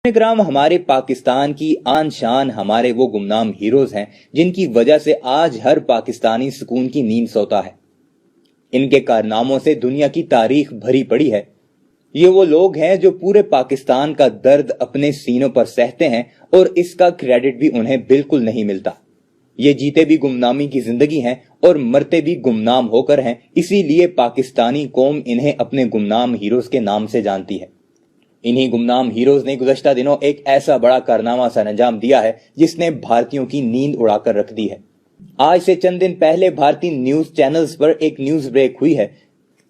ग्राम हमारे पाकिस्तान की आन शान हमारे वो गुमनाम हीरोज हैं जिनकी वजह से आज हर पाकिस्तानी सुकून की नींद सोता है। इनके कारनामों से दुनिया की तारीख भरी पड़ी है। ये वो लोग हैं जो पूरे पाकिस्तान का दर्द अपने सीनों पर सहते हैं और इसका क्रेडिट भी उन्हें बिल्कुल नहीं मिलता। ये जीते भी गुमनामी की जिंदगी हैं और मरते भी गुमनाम होकर हैं, इसीलिए पाकिस्तानी कौम इन्हें अपने गुमनाम हीरोज के नाम से जानती है। इन्हीं गुमनाम हीरोज ने गुज़श्ता दिनों एक ऐसा बड़ा कारनामा सर अंजाम दिया है जिसने भारतीयों की नींद उड़ाकर रख दी है। आज से चंद दिन पहले भारतीय न्यूज चैनल्स पर एक न्यूज ब्रेक हुई है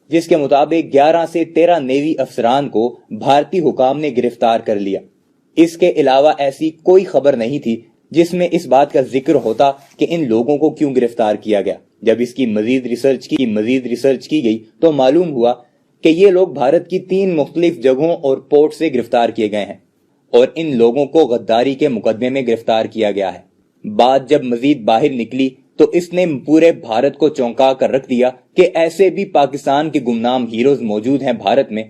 जिसके मुताबिक 11 से 13 नेवी अफसरान को भारतीय हुकाम ने गिरफ्तार कर लिया। इसके अलावा ऐसी कोई खबर नहीं थी जिसमें इस बात का जिक्र होता कि इन लोगों को क्यों गिरफ्तार किया गया। जब इसकी मजीद रिसर्च की गई तो मालूम हुआ कि ये लोग भारत की 3 मुख्तलिफ जगहों और पोर्ट से गिरफ्तार किए गए हैं और इन लोगों को गद्दारी के मुकदमे में गिरफ्तार किया गया है। बात जब मजीद बाहर निकली तो इसने पूरे भारत को चौंका कर रख दिया कि ऐसे भी पाकिस्तान के गुमनाम हीरोज मौजूद हैं भारत में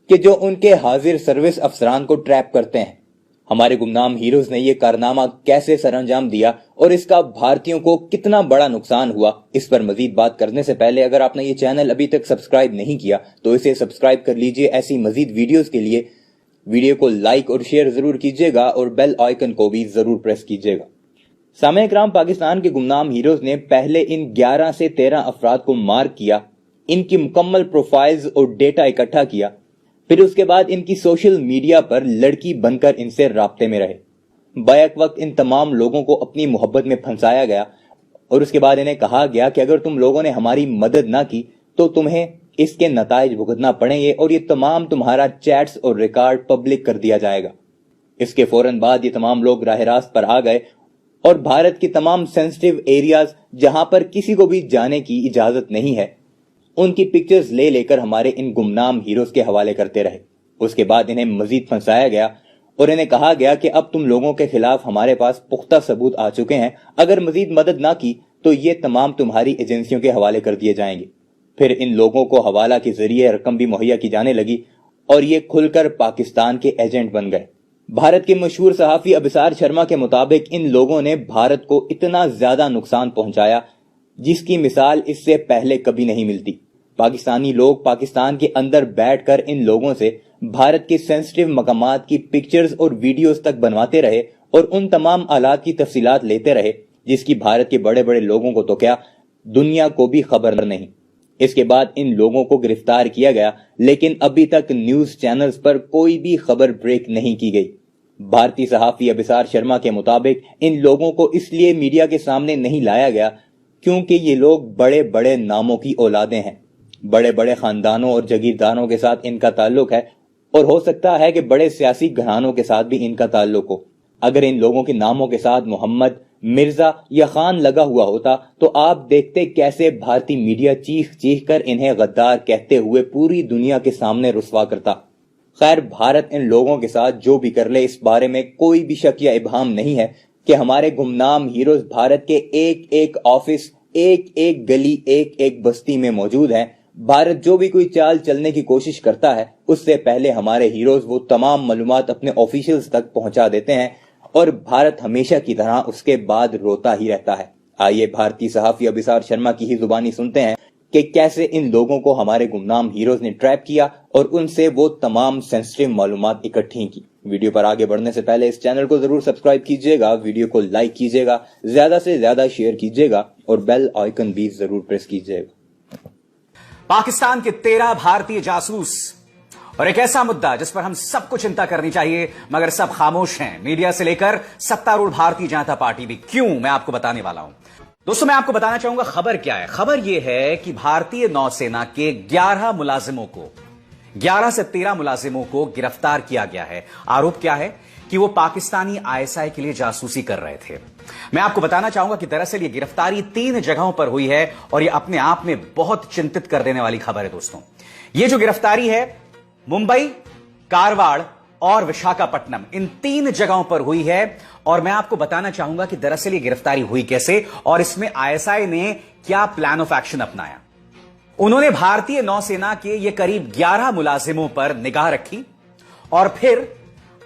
कि जो उनके हाजिर सर्विस अफसरान को ट्रैप करते हैं। हमारे गुमनाम हीरोज ने यह कारनामा कैसे सरअंजाम दिया और इसका भारतीयों को कितना बड़ा नुकसान हुआ, इस पर मजीद बात करने से पहले अगर आपने ये चैनल अभी तक सब्सक्राइब नहीं किया तो इसे सब्सक्राइब कर लीजिए। ऐसी मजीद वीडियोस के लिए वीडियो को लाइक और शेयर जरूर कीजिएगा और बेल आइकन को भी जरूर प्रेस कीजिएगा। सामईन किराम, पाकिस्तान के गुमनाम हीरोज ने पहले इन 11 से 13 अफराद को मार्क किया, इनकी मुकम्मल प्रोफाइल्स और डेटा इकट्ठा किया, फिर उसके बाद इनकी सोशल मीडिया पर लड़की बनकर इनसे राब्ते में रहे। बैक वक्त इन तमाम लोगों को अपनी मोहब्बत में फंसाया गया और उसके बाद इन्हें कहा गया कि अगर तुम लोगों ने हमारी मदद ना की तो तुम्हें इसके नताइज भुगतना पड़ेंगे और ये तमाम तुम्हारा चैट्स और रिकॉर्ड पब्लिक कर दिया जाएगा। इसके फौरन बाद ये तमाम लोग राह रास्त पर आ गए और भारत के तमाम सेंसिटिव एरियाज जहां पर किसी को भी जाने की इजाजत नहीं है उनकी पिक्चर्स ले लेकर हमारे इन गुमनाम हीरोज के हवाले करते रहे। उसके बाद इन्हें मजीद फंसाया गया और इन्हें कहा गया कि अब तुम लोगों के खिलाफ हमारे पास पुख्ता सबूत आ चुके हैं, अगर मजीद मदद ना की तो ये तमाम तुम्हारी एजेंसियों के हवाले कर दिए जाएंगे। फिर इन लोगों को हवाला के जरिए रकम भी मुहैया की जाने लगी और ये खुलकर पाकिस्तान के एजेंट बन गए। भारत के मशहूर सहाफी अबिसार शर्मा के मुताबिक इन लोगों ने भारत को इतना ज्यादा नुकसान पहुंचाया जिसकी मिसाल इससे पहले कभी नहीं मिलती। पाकिस्तानी लोग पाकिस्तान के अंदर बैठकर इन लोगों से भारत के सेंसिटिव मकामात की पिक्चर्स और वीडियोस तक बनवाते रहे और उन तमाम आलात की तफसीलात लेते रहे जिसकी भारत के बड़े बड़े लोगों को तो क्या, दुनिया को भी खबर नहीं। इसके बाद इन लोगों को गिरफ्तार किया गया, लेकिन अभी तक न्यूज चैनल्स पर कोई भी खबर ब्रेक नहीं की गई। भारतीय सहाफी अबिसार शर्मा के मुताबिक इन लोगों को इसलिए मीडिया के सामने नहीं लाया गया क्योंकि ये लोग बड़े बड़े नामों की औलादें हैं, बड़े बड़े खानदानों और जगीरदारों के साथ इनका ताल्लुक है और हो सकता है कि बड़े सियासी घरानों के साथ भी इनका ताल्लुक हो। अगर इन लोगों के नामों के साथ मोहम्मद, मिर्जा या खान लगा हुआ होता तो आप देखते कैसे भारतीय मीडिया चीख चीख कर इन्हें गद्दार कहते हुए पूरी दुनिया के सामने रुस्वा करता। खैर, भारत इन लोगों के साथ जो भी कर ले इस बारे में कोई भी शक या इबाहम नहीं है कि हमारे गुमनाम हीरोज भारत के एक एक ऑफिस, एक एक गली, एक एक बस्ती में मौजूद हैं। भारत जो भी कोई चाल चलने की कोशिश करता है उससे पहले हमारे हीरोज वो तमाम मालूमात अपने ऑफिशियल्स तक पहुंचा देते हैं और भारत हमेशा की तरह उसके बाद रोता ही रहता है। आइए भारतीय सहाफी अबिसार शर्मा की ही जुबानी सुनते हैं कि कैसे इन लोगों को हमारे गुमनाम हीरोज ने ट्रैप किया और उनसे वो तमाम सेंसिटिव मालूमात इकट्ठी की। वीडियो पर आगे बढ़ने से पहले इस चैनल को जरूर सब्सक्राइब कीजिएगा, वीडियो को लाइक कीजिएगा, ज्यादा से ज्यादा शेयर कीजिएगा और बेल आइकन भी जरूर प्रेस कीजिएगा। पाकिस्तान के 13 भारतीय जासूस और एक ऐसा मुद्दा जिस पर हम सबको चिंता करनी चाहिए मगर सब खामोश हैं, मीडिया से लेकर सत्तारूढ़ भारतीय जनता पार्टी भी। क्यों, मैं आपको बताने वाला हूं। दोस्तों, मैं आपको बताना चाहूंगा खबर क्या है। खबर यह है कि भारतीय नौसेना के 11 से 13 मुलाजिमों को गिरफ्तार किया गया है। आरोप क्या है कि वो पाकिस्तानी आईएसआई के लिए जासूसी कर रहे थे। मैं आपको बताना चाहूंगा कि दरअसल ये गिरफ्तारी 3 जगहों पर हुई है और ये अपने आप में बहुत चिंतित कर देने वाली खबर है। दोस्तों, ये जो गिरफ्तारी है मुंबई, कारवाड़ और विशाखापट्टनम, इन 3 जगहों पर हुई है और मैं आपको बताना चाहूंगा कि दरअसल ये गिरफ्तारी हुई कैसे और इसमें आईएसआई ने क्या प्लान ऑफ एक्शन अपनाया। उन्होंने भारतीय नौसेना के ये करीब 11 मुलाजिमों पर निगाह रखी और फिर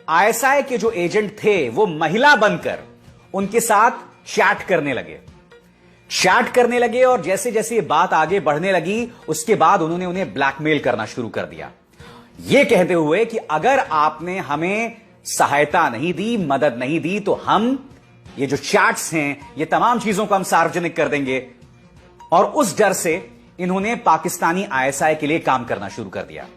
आईएसआई के जो एजेंट थे वो महिला बनकर उनके साथ चैट करने लगे और जैसे जैसे ये बात आगे बढ़ने लगी उसके बाद उन्होंने उन्हें ब्लैकमेल करना शुरू कर दिया, यह कहते हुए कि अगर आपने हमें सहायता नहीं दी, मदद नहीं दी, तो हम ये जो चैट्स हैं, ये तमाम चीजों को हम सार्वजनिक कर देंगे। और उस डर से इन्होंने पाकिस्तानी आईएसआई के लिए काम करना शुरू कर दिया।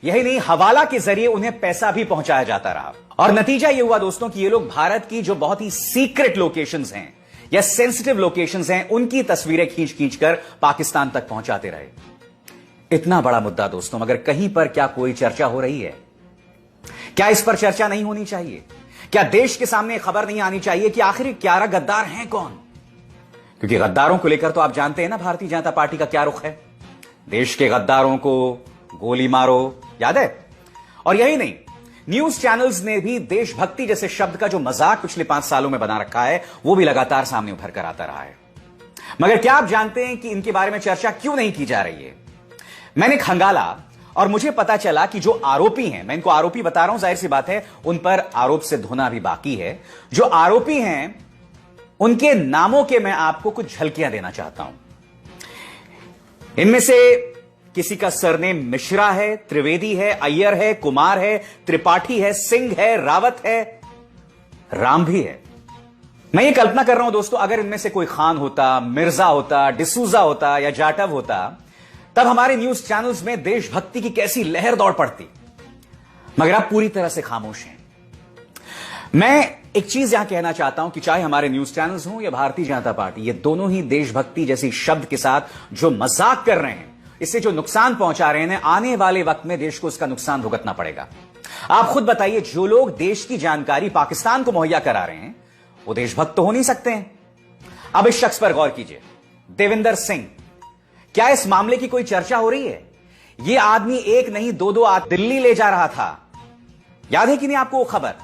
यही नहीं, हवाला के जरिए उन्हें पैसा भी पहुंचाया जाता रहा और नतीजा यह हुआ दोस्तों कि ये लोग भारत की जो बहुत ही सीक्रेट लोकेशंस हैं या सेंसिटिव लोकेशंस हैं, उनकी तस्वीरें खींच खींच कर पाकिस्तान तक पहुंचाते रहे। इतना बड़ा मुद्दा दोस्तों, मगर कहीं पर क्या कोई चर्चा हो रही है? क्या इस पर चर्चा नहीं होनी चाहिए? क्या देश के सामने खबर नहीं आनी चाहिए कि आखिर 11 गद्दार हैं कौन? क्योंकि गद्दारों को लेकर तो आप जानते हैं ना भारतीय जनता पार्टी का क्या रुख है। देश के गद्दारों को गोली मारो, याद है? और यही नहीं, न्यूज चैनल्स ने भी देशभक्ति जैसे शब्द का जो मजाक पिछले 5 सालों में बना रखा है, वो भी लगातार सामने उभर कर आता रहा है। मगर क्या आप जानते हैं कि इनके बारे में चर्चा क्यों नहीं की जा रही है? मैंने खंगाला और मुझे पता चला कि जो आरोपी हैं, मैं इनको आरोपी बता रहा हूं, जाहिर सी बात है उन पर आरोप से धोना भी बाकी है। जो आरोपी हैं उनके नामों के मैं आपको कुछ झलकियां देना चाहता हूं। इनमें से किसी का सरनेम मिश्रा है, त्रिवेदी है, अय्यर है, कुमार है, त्रिपाठी है, सिंह है, रावत है, राम भी है। मैं ये कल्पना कर रहा हूं दोस्तों, अगर इनमें से कोई खान होता, मिर्जा होता, डिसूजा होता या जाटव होता, तब हमारे न्यूज चैनल्स में देशभक्ति की कैसी लहर दौड़ पड़ती। मगर आप पूरी तरह से खामोश हैं। मैं एक चीज यहां कहना चाहता हूं कि चाहे हमारे न्यूज चैनल्स हों या भारतीय जनता पार्टी, ये दोनों ही देशभक्ति जैसी शब्द के साथ जो मजाक कर रहे हैं, इससे जो नुकसान पहुंचा रहे हैं, आने वाले वक्त में देश को उसका नुकसान भुगतना पड़ेगा। आप खुद बताइए, जो लोग देश की जानकारी पाकिस्तान को मुहैया करा रहे हैं, वो देशभक्त तो हो नहीं सकते हैं। अब इस शख्स पर गौर कीजिए, देविंदर सिंह। क्या इस मामले की कोई चर्चा हो रही है? यह आदमी एक नहीं दो दिल्ली ले जा रहा था, याद है कि नहीं आपको वो खबर?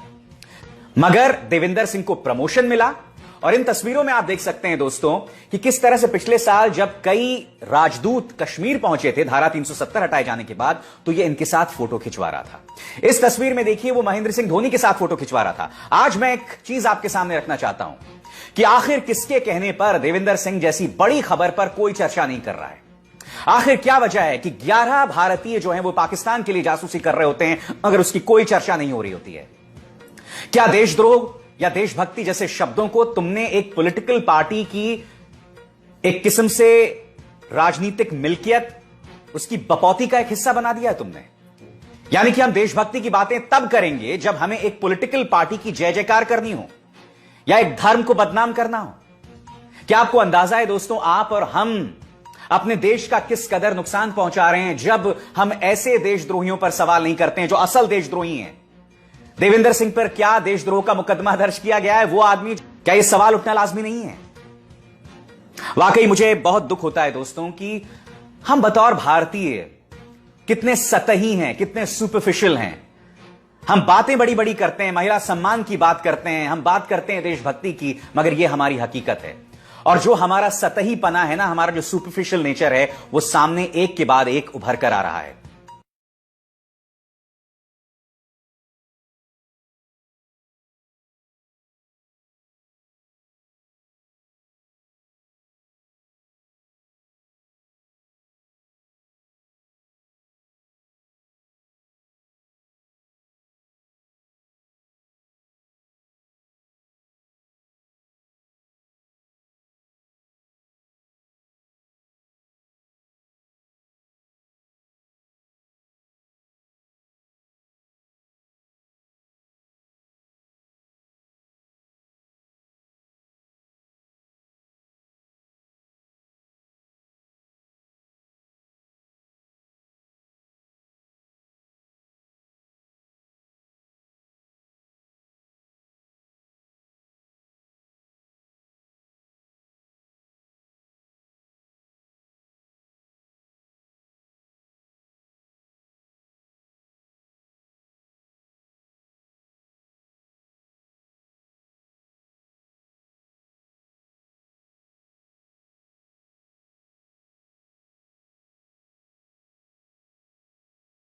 मगर देविंदर सिंह को प्रमोशन मिला और इन तस्वीरों में आप देख सकते हैं दोस्तों कि किस तरह से पिछले साल जब कई राजदूत कश्मीर पहुंचे थे धारा 370 हटाए जाने के बाद, तो ये इनके साथ फोटो खिंचवा रहा था। इस तस्वीर में देखिए, वो महेंद्र सिंह धोनी के साथ फोटो खिंचवा रहा था। आज मैं एक चीज आपके सामने रखना चाहता हूं कि आखिर किसके कहने पर देविंदर सिंह जैसी बड़ी खबर पर कोई चर्चा नहीं कर रहा है। आखिर क्या वजह है कि 11 भारतीय जो हैं वो पाकिस्तान के लिए जासूसी कर रहे होते हैं, मगर उसकी कोई चर्चा नहीं हो रही होती है? क्या देशद्रोह या देशभक्ति जैसे शब्दों को तुमने एक पॉलिटिकल पार्टी की एक किस्म से राजनीतिक मिल्कियत, उसकी बपौती का एक हिस्सा बना दिया है तुमने? यानी कि हम देशभक्ति की बातें तब करेंगे जब हमें एक पॉलिटिकल पार्टी की जय जयकार करनी हो या एक धर्म को बदनाम करना हो। क्या आपको अंदाजा है दोस्तों, आप और हम अपने देश का किस कदर नुकसान पहुंचा रहे हैं जब हम ऐसे देशद्रोहियों पर सवाल नहीं करते हैं जो असल देशद्रोही हैं? देविंदर सिंह पर क्या देशद्रोह का मुकदमा दर्ज किया गया है? वो आदमी, क्या यह सवाल उठना लाजमी नहीं है? वाकई मुझे बहुत दुख होता है दोस्तों कि हम बतौर भारतीय कितने सतही हैं, कितने सुपरफिशियल हैं। हम बातें बड़ी बड़ी करते हैं, महिला सम्मान की बात करते हैं, हम बात करते हैं देशभक्ति की, मगर यह हमारी हकीकत है। और जो हमारा सतही पना है ना, हमारा जो सुपरफिशियल नेचर है, वो सामने एक के बाद एक उभर कर आ रहा है।